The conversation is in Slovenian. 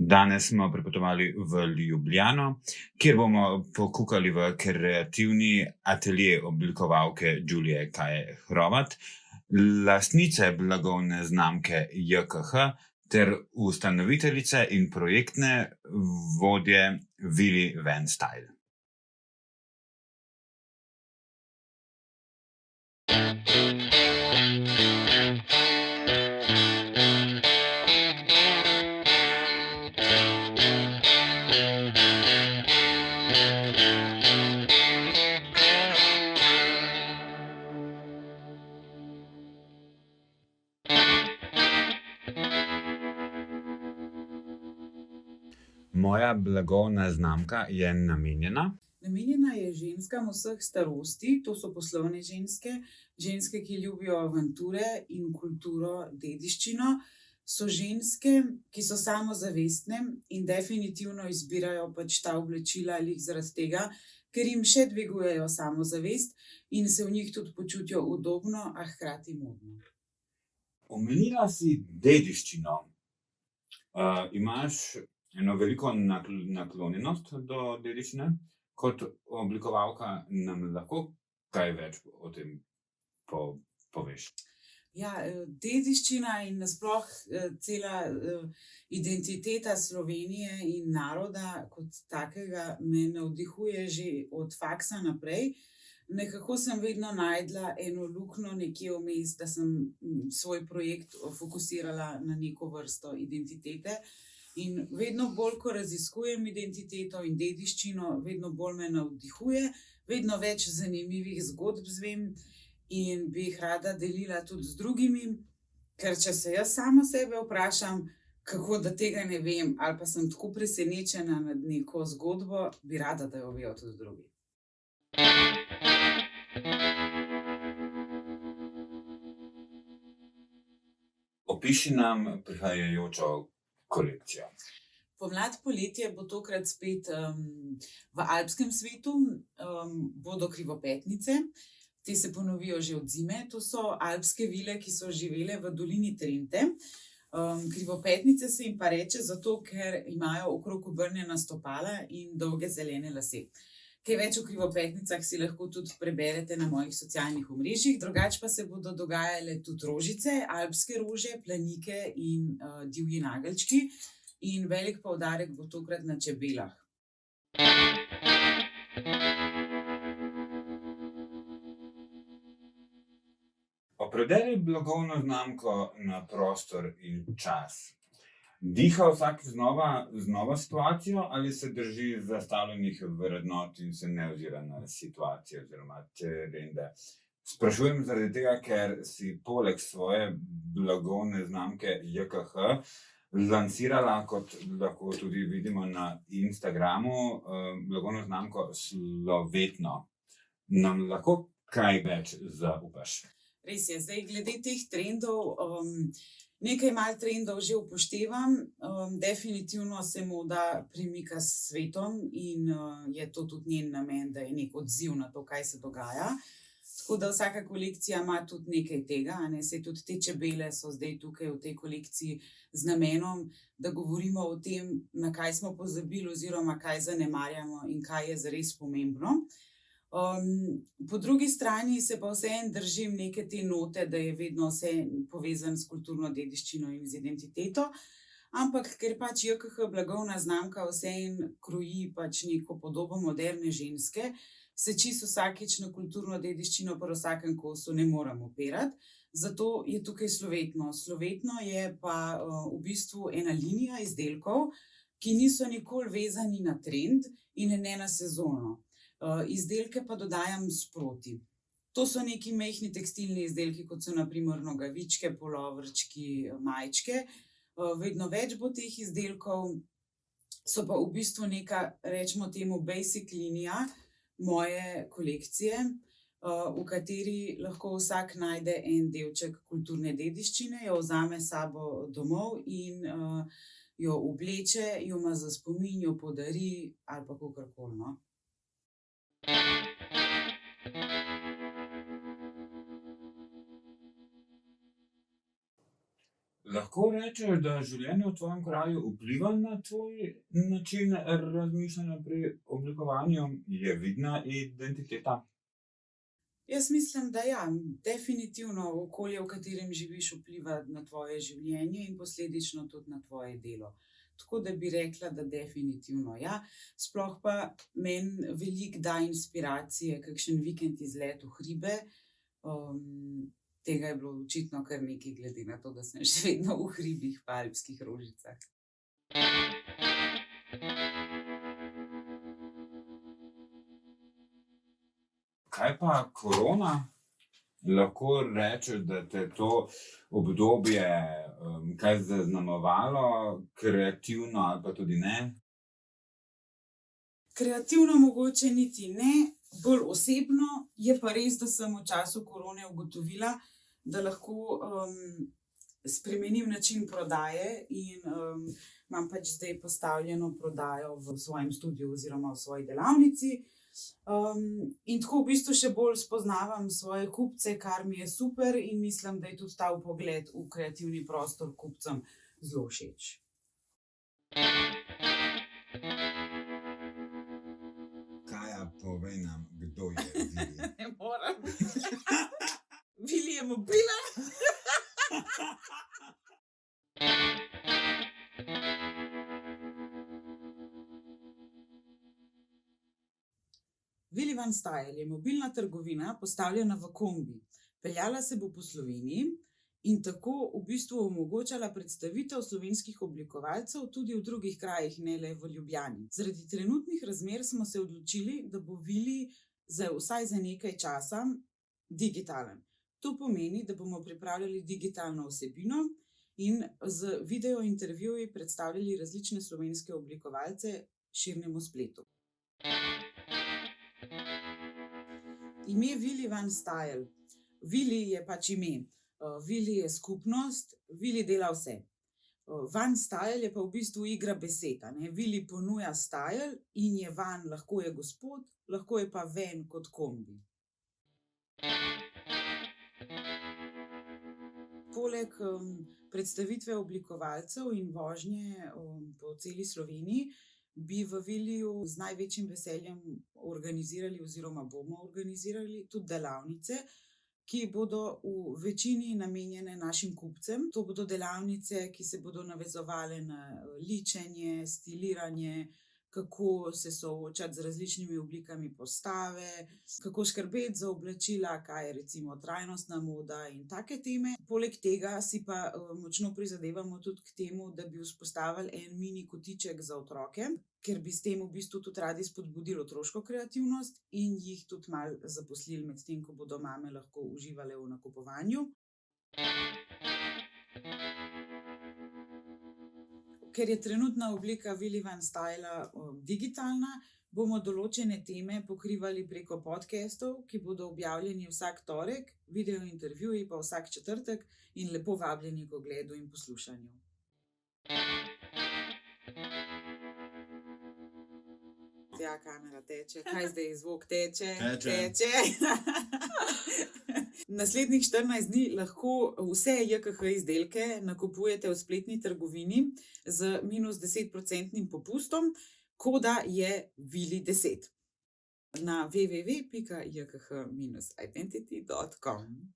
Danes smo prepotovali v Ljubljano, kjer bomo pokukali v kreativni atelje oblikovalke Julije Kaje Hrovat, lastnice blagovne znamke JKH ter ustanoviteljice in projektne vodje Willi Van Style. Moja blagovna znamka je namenjena Namenjena je ženskam vseh starosti, to so poslovne ženske, ženske, ki ljubijo avanture in kulturo, dediščino. So ženske, ki so samozavestne in definitivno izbirajo pač ta oblačila glih zaradi tega, ker jim še dvigujejo samozavest in se v njih tudi počutijo udobno, a hkrati modno. Omenila si dediščino. Imaš eno veliko naklonjenost do dediščine. Kot oblikovalka nam lahko kaj več o tem poveš? Ja, dediščina in nasploh cela identiteta Slovenije in naroda kot takega me navdihuje že od faksa naprej. Nekako sem vedno našla eno luknjo nekje vmes, da sem svoj projekt fokusirala na neko vrsto identitete. In vedno bolj, ko raziskujem identiteto in dediščino, vedno bolj me navdihuje, vedno več zanimivih zgodb izvem in bi jih rada delila tudi z drugimi, ker če se jaz sama sebe vprašam, kako da tega ne vem, ali pa sem tako presenečena nad neko zgodbo, bi rada, da jo vejo tudi drugi. Opiši nam prihajajočo kolekcijo. Pomlad, poletje bo tokrat spet v alpskem svetu, bodo krivopetnice. Te se ponovijo že od zime. To so alpske vile, ki so živele v dolini Trente. Krivopetnice se jim pa reče zato, ker imajo okrog obrnjena stopala in dolge zelene lase. Kaj več o krivopetnicah si lahko tudi preberete na mojih socialnih omrežjih, drugače pa se bodo dogajale tudi rožice, alpske rože, planike in divji nageljčki. In velik poudarek bo tokrat na čebelah. Opredeli blagovno znamko na prostor in čas. Diha vsakič znova situacijo ali se drži zastavljenih vrednot in se ne ozira na situacijo oziroma trende? Sprašujem zaradi tega, ker si poleg svoje blagovne znamke JKH lansirala, kot lahko tudi vidimo na Instagramu, blagovno znamko Slovetno. Nam lahko kaj več zaupaš? Res je, zdaj glede teh trendov, nekaj malo trendov že upoštevam, definitivno se moda premika s svetom in je to tudi njen namen, da je neki odziv na to, kaj se dogaja. Tako da vsaka kolekcija ima tudi nekaj tega, a ne, saj tudi te čebele so zdaj tukaj v tej kolekciji z namenom, da govorimo o tem, na kaj smo pozabili oziroma kaj zanemarjamo in kaj je zares pomembno. Po drugi strani se pa vseeno držim neke te note, da je vedno vse povezano s kulturno dediščino in z identiteto, ampak ker pač JKH blagovna znamka vseeno kroji pač neko podobo moderne ženske, se čisto vsakič na kulturno dediščino pri vsakem kosu ne morem opirati, zato je tukaj Slovetno. Slovetno je pa v bistvu ena linija izdelkov, ki niso nikoli vezani na trend in ne na sezono. Izdelke pa dodajam sproti. To so neki majhni tekstilni izdelki, kot so na primer nogavičke, puloverčki, majčke. Vedno več bo teh izdelkov, so pa v bistvu neka, recimo temu, basic linija moje kolekcije, v kateri lahko vsak najde en delček kulturne dediščine, jo vzame s sabo domov in jo obleče, jo ima za spomin, jo podari ali pa kakorkoli, no. Lahko rečeš, da življenje v tvojem kraju vpliva na tvoj način razmišljanja pri oblikovanju? Je vidna identiteta? Jaz mislim, da ja, definitivno okolje, v katerem živiš, vpliva na tvoje življenje in posledično tudi na tvoje delo. Tako da bi rekla, da definitivno ja. Sploh pa meni veliko da inspiracije, kakšen vikend izlet v hribe. Tega je bilo očitno kar nekaj, glede na to, da sem še vedno v hribih pa Alpskih Rožicah. Kaj pa korona? Lahko rečeš, da te to obdobje kaj zaznamovalo, kreativno ali pa tudi ne? Kreativno mogoče niti ne, bolj osebno. Je pa res, da sem v času korone ugotovila, da lahko spremenim način prodaje in imam pač zdaj postavljeno prodajo v svojem studiu oziroma v svoji delavnici. In tako v bistvu še bolj spoznavam svoje kupce, kar mi je super, in mislim, da je tudi ta vpogled v kreativni prostor kupcem zelo všeč. Kaja, povej nam, kdo je Vili? Ne morem. Vili je mobilen. Vili Van Style je mobilna trgovina, postavljena v kombi. Peljala se bo po Sloveniji in tako v bistvu omogočala predstavitev slovenskih oblikovalcev tudi v drugih krajih, ne le v Ljubljani. Zaradi trenutnih razmer smo se odločili, da bo Vili vsaj za nekaj časa digitalen. To pomeni, da bomo pripravljali digitalno vsebino in z video intervjuji predstavljali različne slovenske oblikovalce širnemu spletu. Ime Vili Van Style. Vili je pač ime. Vili je skupnost, Vili dela vse. Van Style je pa v bistvu igra besed, a ne. Vili ponuja style in je van, lahko je gospod, lahko je pa ven kot kombi. Poleg predstavitve oblikovalcev in vožnje po celi Sloveniji bi v Viliju z največjim veseljem organizirali oziroma bomo organizirali tudi delavnice, ki bodo v večini namenjene našim kupcem. To bodo delavnice, ki se bodo navezovale na ličenje, stiliranje, kako se soočati z različnimi oblikami postave, kako skrbeti za oblačila, kaj je recimo trajnostna moda in take teme. Poleg tega si pa močno prizadevamo tudi k temu, da bi vzpostavili en mini kotiček za otroke, ker bi s tem v bistvu tudi radi spodbudili otroško kreativnost in jih tudi malo zaposlili med tem, ko bodo mame lahko uživale v nakupovanju. Ker je trenutna oblika Vili Van Styla digitalna, bomo določene teme pokrivali preko podcastov, ki bodo objavljeni vsak torek, video intervjuji pa vsak četrtek, in lepo vabljeni k ogledu in poslušanju. Ja, kamera teče. Kaj zdaj, zvok teče? Teče. Naslednjih 14 dni lahko vse JKH izdelke nakupujete v spletni trgovini z -10% popustom, koda je Vili10 na www.jkh-identity.com.